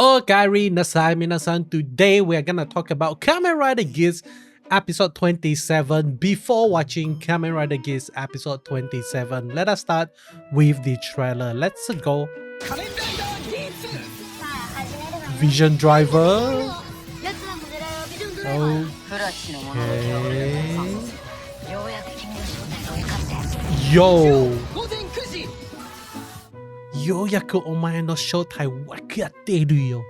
Okari nasai minasan. Today we are gonna talk about Kamen Rider Geats episode 27. Before watching Kamen Rider Geats episode 27, let us start with the trailer. Let's go. Vision Driver. Okay. Yo. ようやくお前の正体分かっているよ。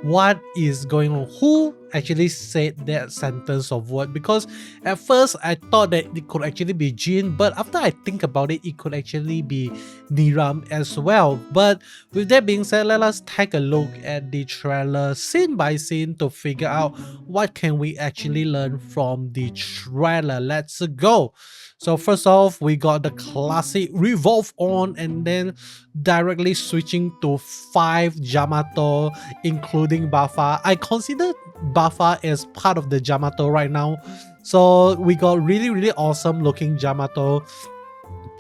What is going on? Who actually said that sentence of word? Because at first I thought that it could actually be Jin, but after I think about it, it could actually be Niram as well. But with that being said, let us take a look at the trailer scene by scene to figure out what can we actually learn from the trailer. Let's go. So first off, we got the classic revolve on and then directly switching to 5 Jyamato, including Buffa. I consider Buffa as part of the Jyamato right now. So we got really awesome looking Jyamato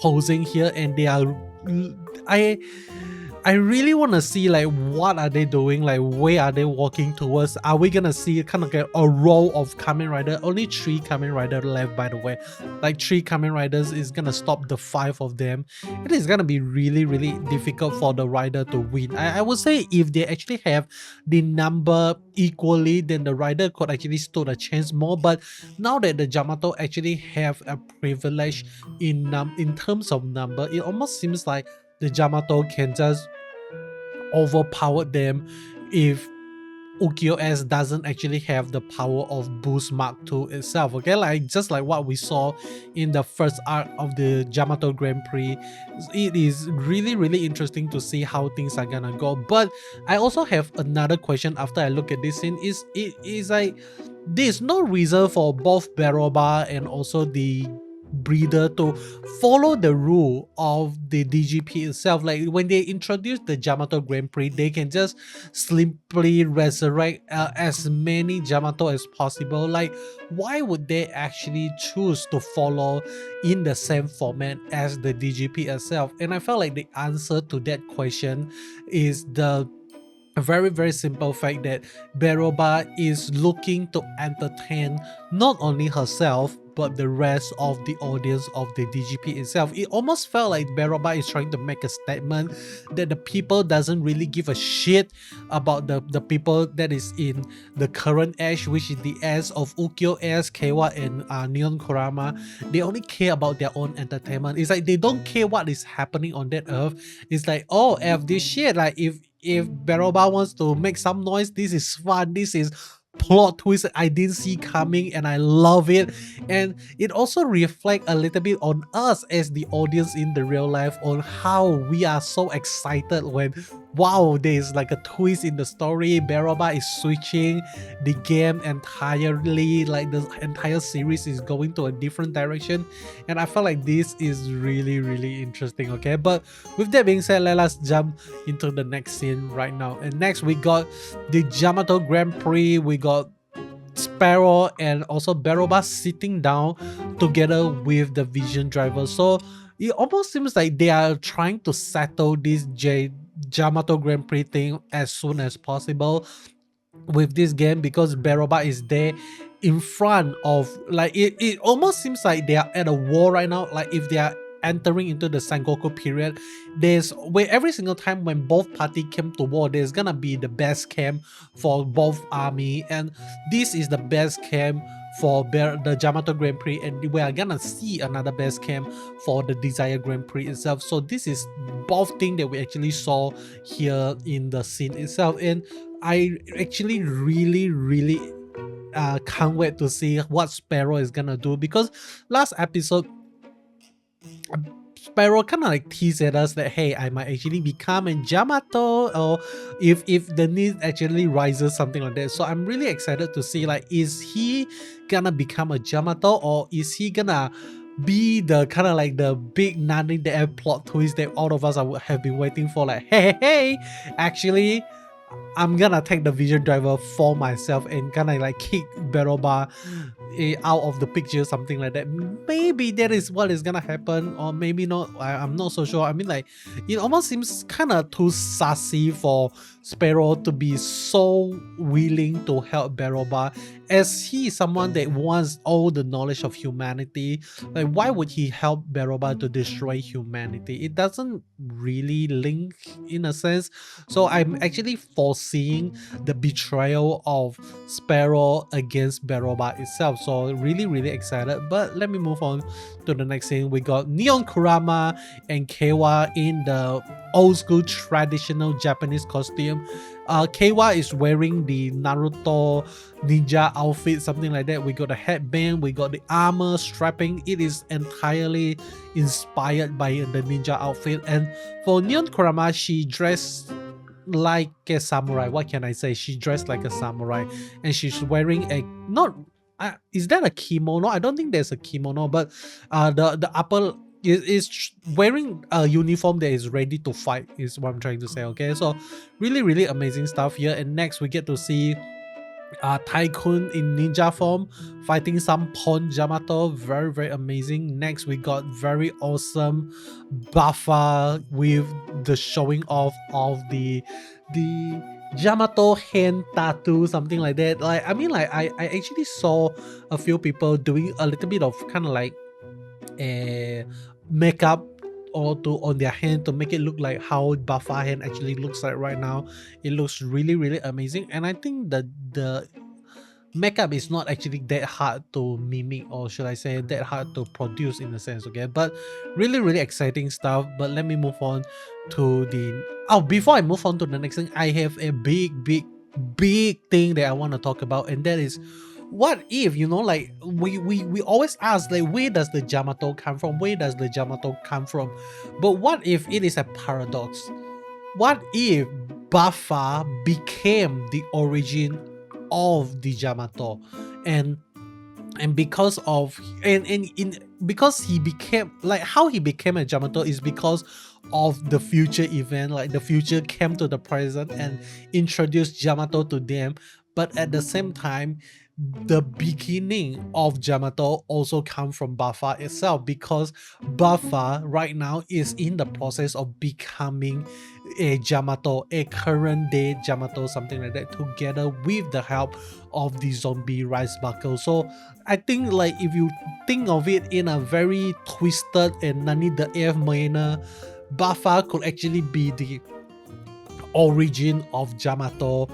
posing here, and they are I really want to see like what are they doing, like where are they walking towards. Are we gonna see kind of like a row of Kamen Rider? Only 3 Kamen Rider left, by the way. Like 3 Kamen Riders is gonna stop the 5 of them. It is gonna be really difficult for the rider to win. I would say if they actually have the number equally, then the rider could actually stood a chance more. But now that the Jyamato actually have a privilege in terms of number, it almost seems like the Jyamato can just overpower them if Ukiyo-S doesn't actually have the power of Boost Mark II itself. Okay, like just like what we saw in the first arc of the Jyamato Grand Prix. It is really interesting to see how things are gonna go. But I also have another question after I look at this scene. It is like there's no reason for both Beroba and also the breeder to follow the rule of the DGP itself. Like when they introduce the Jyamato Grand Prix, they can just simply resurrect as many Jyamato as possible. Like why would they actually choose to follow in the same format as the DGP itself? And I felt like the answer to that question is the very simple fact that Beroba is looking to entertain not only herself but the rest of the audience of the DGP itself. It almost felt like Beroba is trying to make a statement that the people doesn't really give a shit about the people that is in the current age, which is the age of Ukiyo-S, Keiwa, and Neon Kurama. They only care about their own entertainment. It's like they don't care what is happening on that earth. It's like, oh, F this shit. Like if Beroba wants to make some noise, this is fun. This is plot twist I didn't see coming, and I love it. And it also reflects a little bit on us as the audience in the real life, on how we are so excited when wow, there's like a twist in the story. Beroba is switching the game entirely, like the entire series is going to a different direction, and I felt like this is really interesting. Okay, but with that being said, let us jump into the next scene right now. And next we got the Jyamato Grand Prix. We got Sparrow and also Beroba sitting down together with the Vision Driver. So it almost seems like they are trying to settle this Jyamato Grand Prix thing as soon as possible with this game, because Beroba is there in front of, like, it almost seems like they are at a war right now. Like if they are entering into the Sengoku period, there's where every single time when both parties came to war, there's gonna be the best camp for both army, and this is the best camp for the Jyamato Grand Prix, and we are gonna see another best camp for the Desire Grand Prix itself. So this is both things that we actually saw here in the scene itself, and I actually really can't wait to see what Sparrow is gonna do, because last episode Sparrow kind of like teased at us that hey, I might actually become a Jyamato, or if the need actually rises, something like that. So I'm really excited to see, like, is he gonna become a Jyamato, or is he gonna be the kind of like the big nani the plot twist that all of us have been waiting for? Like hey, actually I'm gonna take the Vision Driver for myself and kind of like kick Beroba out of the picture, something like that. Maybe that is what is gonna happen, or maybe not. I'm not so sure. I mean, like, it almost seems kind of too sassy for Sparrow to be so willing to help Baroba, as he is someone that wants all the knowledge of humanity. Like, why would he help Baroba to destroy humanity? It doesn't really link in a sense. So I'm actually foreseeing the betrayal of Sparrow against Baroba itself. So really excited. But let me move on to the next scene. We got Neon Kurama and Keiwa in the old school traditional Japanese costume. Keiwa is wearing the Naruto ninja outfit, something like that. We got the headband, we got the armor strapping. It is entirely inspired by the ninja outfit. And for Neon Kurama, she dressed like a samurai. What can I say? She dressed like a samurai, and she's wearing a not. Is that a kimono? I don't think there's a kimono, but the upper is wearing a uniform that is ready to fight, is what I'm trying to say. Okay, so really amazing stuff here. And next we get to see Tycoon in ninja form fighting some pawn Jyamato. Very amazing. Next we got very awesome buffer with the showing off of the Jyamato hand tattoo, something like that. Like, I mean, like, I actually saw a few people doing a little bit of kind of like a makeup or to on their hand to make it look like how buffer hand actually looks like right now. It looks really amazing, and I think that the makeup is not actually that hard to mimic, or should I say that hard to produce in a sense. Okay, but really exciting stuff. But let me move on to the before I move on to the next thing, I have a big thing that I want to talk about, and that is, what if, you know, like we always ask, like, where does the Jyamato come from, but what if it is a paradox? What if Buffa became the origin of the Jyamato, and because of because he became, like, how he became a Jyamato is because of the future event. Like, the future came to the present and introduced Jyamato to them, but at the same time the beginning of Jyamato also come from Buffa itself, because Buffa right now is in the process of becoming a Jyamato, a current day Jyamato, something like that, together with the help of the zombie rice buckle. So I think, like, if you think of it in a very twisted and nani the F manner, Buffa could actually be the origin of Jyamato,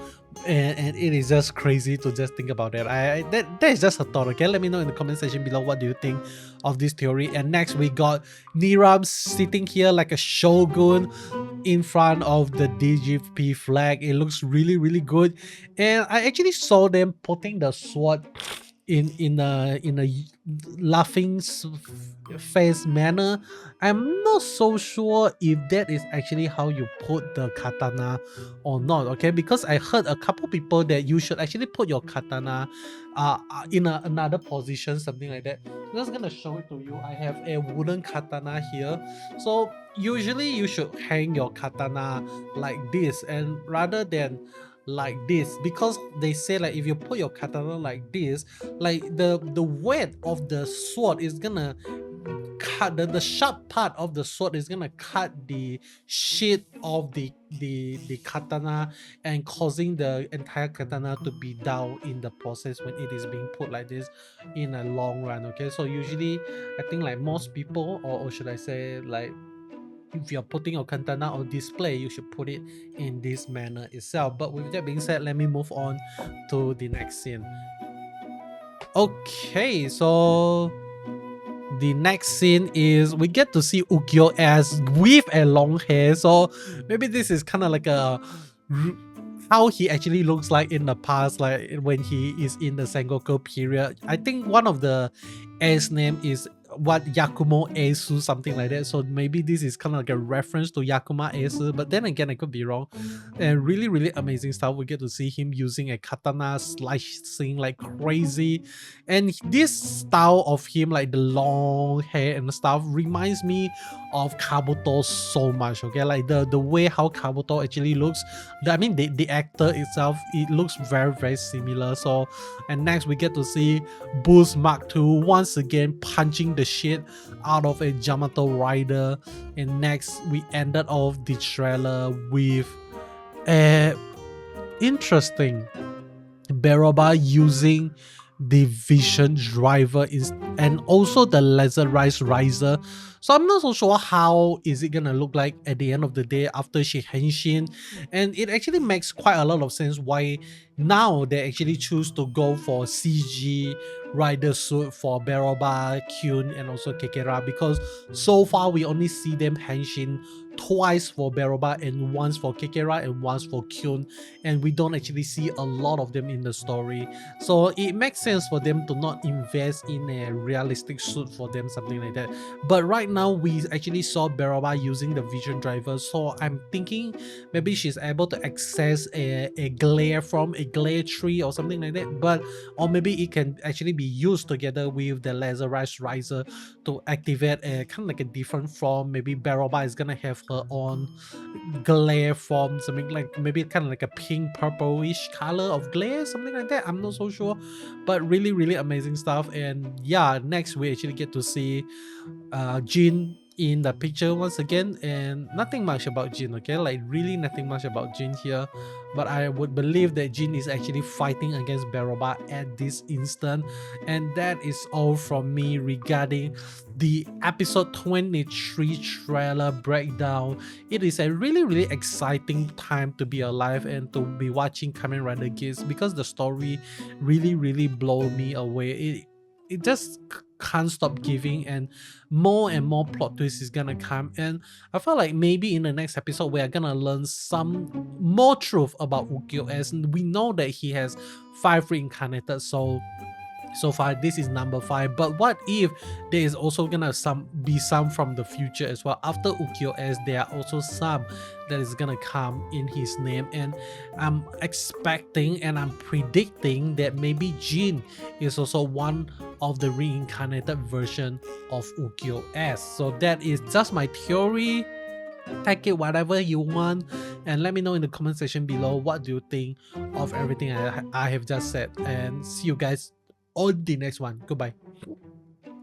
and it is just crazy to just think about that. That is just a thought. Okay, let me know in the comment section below what do you think of this theory. And next we got Niram sitting here like a shogun in front of the DGP flag. It looks really good, and I actually saw them putting the sword in a laughing face manner. I'm not so sure if that is actually how you put the katana or not. Okay, because I heard a couple people that you should actually put your katana in another position, something like that. I'm just gonna show it to you. I have a wooden katana here. So usually you should hang your katana like this, and rather than like this, because they say, like, if you put your katana like this, like the weight of the sword is gonna cut the sharp part of the sword is gonna cut the sheath of the katana, and causing the entire katana to be down in the process when it is being put like this in a long run. Okay, so usually I think, like, most people, or should I say, like, if you're putting your katana on display, you should put it in this manner itself. But with that being said, let me move on to the next scene. Okay, so the next scene is we get to see Ukyo as with a long hair. So maybe this is kind of like a how he actually looks like in the past, like when he is in the Sengoku period. I think one of the S name is what, Yakumo Esu, something like that. So maybe this is kind of like a reference to Yakuma Esu, but then again, I could be wrong. And really amazing stuff. We get to see him using a katana, slicing like crazy, and this style of him, like the long hair and stuff, reminds me of Kabuto so much. Okay, like the way how Kabuto actually looks, I mean the actor itself, it looks very similar. So, and next we get to see Boost Mark II once again punching the shit out of a Jyamato rider. And next we ended off the trailer with Interesting. Beroba using the vision driver is and also the laserized riser. So I'm not so sure how is it gonna look like at the end of the day after she henshin, and it actually makes quite a lot of sense why now they actually choose to go for CG rider suit for Beroba, Kyun, and also Kekera, because so far we only see them henshin twice for Beroba and once for Kekera and once for Kyun, and we don't actually see a lot of them in the story. So it makes sense for them to not invest in a realistic suit for them, something like that. But right now we actually saw Beroba using the vision driver, so I'm thinking maybe she's able to access a glare from a glare tree or something like that. But or maybe it can actually be used together with the laserized riser to activate a kind of like a different form. Maybe Beroba is gonna have her own glare form, something like maybe kind of like a pink purplish color of glare, something like that. I'm not so sure, but really amazing stuff. And yeah, next we actually get to see Jin in the picture once again, and nothing much about Jin, okay, like really nothing much about Jin here, but I would believe that Jin is actually fighting against Beroba at this instant. And that is all from me regarding the episode 23 trailer breakdown. It is a really exciting time to be alive and to be watching Kamen Rider Geats, because the story really blow me away. It just can't stop giving, and more plot twists is gonna come. And I feel like maybe in the next episode we are gonna learn some more truth about Ukyo, as we know that he has 5 reincarnated. So far this is number 5, but what if there is also gonna be some from the future as well? After Ukyo S, there are also some that is gonna come in his name, and I'm expecting and I'm predicting that maybe Jin is also one of the reincarnated version of Ukyo S. So that is just my theory. Take it whatever you want, and let me know in the comment section below what do you think of everything I have just said, and see you guys on the next one. Goodbye.